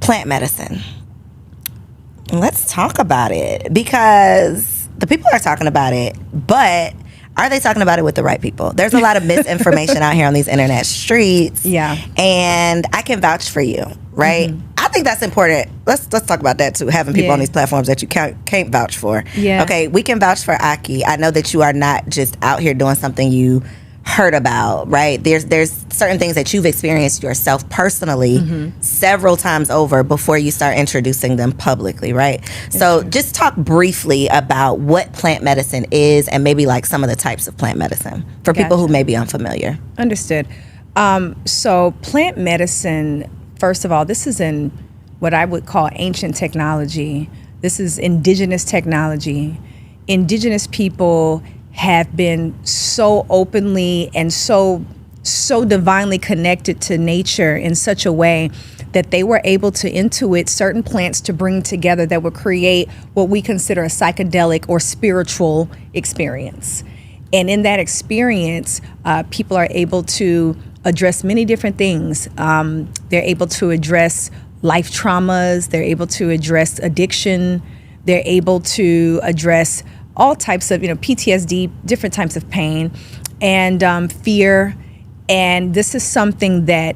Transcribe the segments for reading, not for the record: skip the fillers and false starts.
plant medicine. Let's talk about it, because the people are talking about it, but are they talking about it with the right people? There's a lot of misinformation out here on these internet streets. Yeah. And I can vouch for you, right? Mm-hmm. I think that's important. Let's talk about that too, having people on these platforms that you can't vouch for. Yeah. Okay, we can vouch for Aki. I know that you are not just out here doing something you heard about, right? There's certain things that you've experienced yourself personally several times over before you start introducing them publicly, right? So just talk briefly about what plant medicine is and maybe like some of the types of plant medicine for people who may be unfamiliar. Understood. So plant medicine, first of all, this is in what I would call ancient technology. This is indigenous technology. Indigenous people have been so openly and so divinely connected to nature in such a way that they were able to intuit certain plants to bring together that would create what we consider a psychedelic or spiritual experience. And in that experience, people are able to address many different things. They're able to address life traumas. They're able to address addiction. They're able to address all types of, PTSD, different types of pain, and fear. And this is something that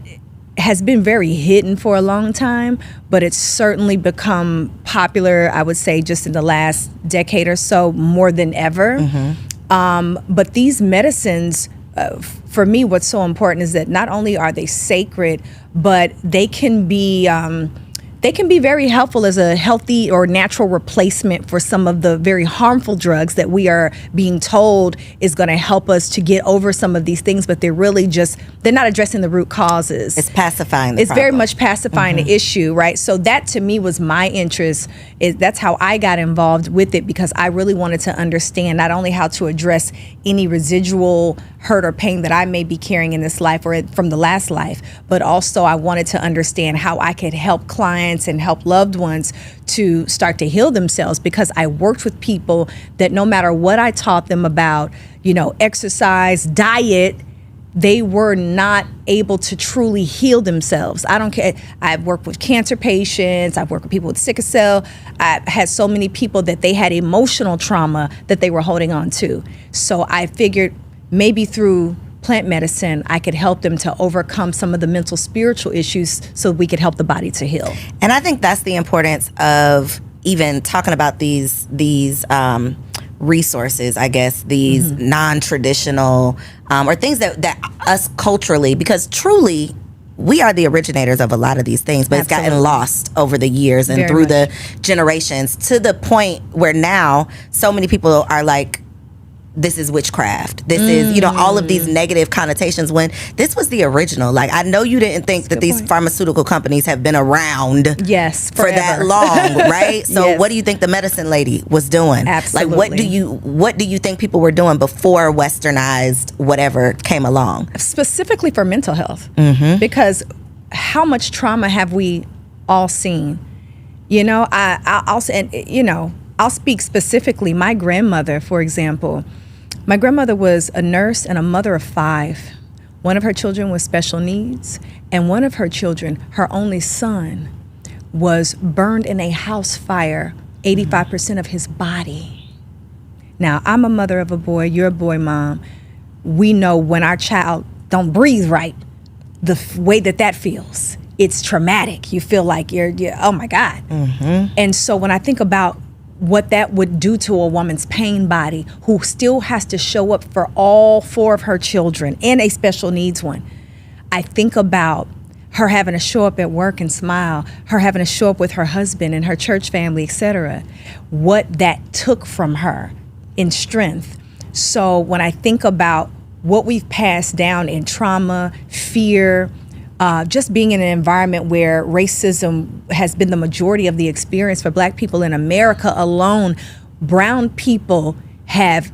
has been very hidden for a long time, but it's certainly become popular, I would say, just in the last decade or so, more than ever. But these medicines, for me, what's so important is that not only are they sacred, but they can be very helpful as a healthy or natural replacement for some of the very harmful drugs that we are being told is going to help us to get over some of these things, but they're not addressing the root causes. It's pacifying the problem. Very much pacifying the issue, right? So that to me was my interest. That's how I got involved with it, because I really wanted to understand not only how to address any residual hurt or pain that I may be carrying in this life or from the last life, but also I wanted to understand how I could help clients and help loved ones to start to heal themselves, because I worked with people that no matter what I taught them about, exercise, diet, they were not able to truly heal themselves. I don't care. I've worked with cancer patients. I've worked with people with sickle cell. I've had so many people that they had emotional trauma that they were holding on to. So I figured maybe through plant medicine, I could help them to overcome some of the mental, spiritual issues so we could help the body to heal. And I think that's the importance of even talking about these resources, I guess, these non-traditional or things that us culturally, because truly we are the originators of a lot of these things, but Absolutely. It's gotten lost over the years and Very through much. the generations, to the point where now so many people are like, this is witchcraft. This is, all of these negative connotations, when this was the original. Like, I know you didn't think that these pharmaceutical companies have been around for that long, right? So what do you think the medicine lady was doing? Absolutely. Like, what do you think people were doing before westernized whatever came along? Specifically for mental health. Because how much trauma have we all seen? I'll speak specifically. My grandmother, for example, my grandmother was a nurse and a mother of 5. One of her children was special needs, and one of her children, her only son, was burned in a house fire, 85% of his body. Now, I'm a mother of a boy, you're a boy mom. We know when our child don't breathe right, the way that feels. It's traumatic. You feel like you're oh my God. And so when I think about what that would do to a woman's pain body, who still has to show up for all 4 of her children and a special needs one, I think about her having to show up at work and smile, her having to show up with her husband and her church family, etc. What that took from her in strength. So when I think about what we've passed down in trauma, fear, just being in an environment where racism has been the majority of the experience for Black people in America alone, brown people have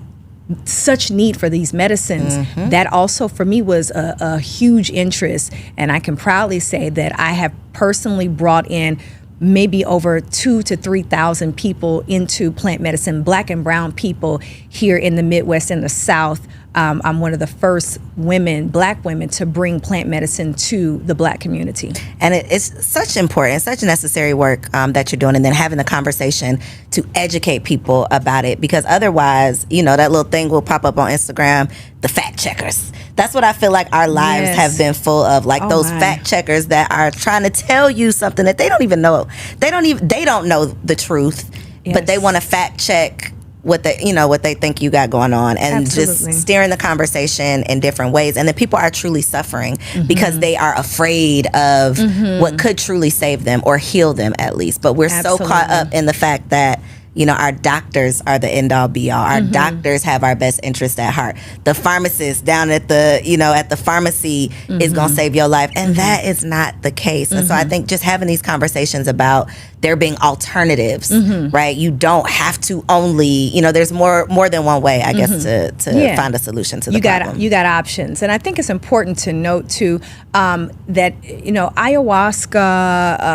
such need for these medicines. That also for me was a huge interest, and I can proudly say that I have personally brought in maybe over 2,000 to 3,000 people into plant medicine, Black and brown people here in the Midwest and the South. I'm one of the first Black women, to bring plant medicine to the Black community. And it's such important, such necessary work that you're doing, and then having the conversation to educate people about it, because otherwise, that little thing will pop up on Instagram, the fact checkers. That's what I feel like our lives have been full of, like those fact checkers that are trying to tell you something that they don't even know. They don't know the truth, but they want to fact check what they think you got going on, and just steering the conversation in different ways. And then people are truly suffering because they are afraid of what could truly save them or heal them, at least. But we're so caught up in the fact that our doctors are the end all be all. Our doctors have our best interest at heart. The pharmacist down at the pharmacy is going to save your life. And that is not the case. And so I think just having these conversations about there being alternatives, right? You don't have to only, there's more than one way, I guess, to find a solution to the problem. You got options. And I think it's important to note too, that, ayahuasca,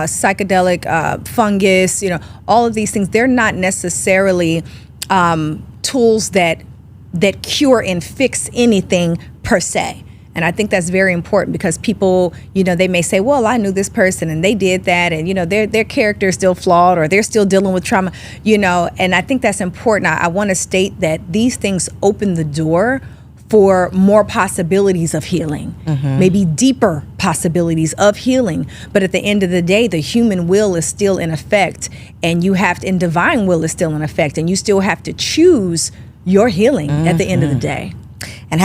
psychedelic fungus, all of these things, they're not necessarily tools that cure and fix anything per se. And I think that's very important, because people, they may say, well, I knew this person and they did that, and, their character is still flawed, or they're still dealing with trauma, and I think that's important. I want to state that these things open the door for more possibilities of healing, maybe deeper possibilities of healing. But at the end of the day, the human will is still in effect, and divine will is still in effect, and you still have to choose your healing at the end of the day. And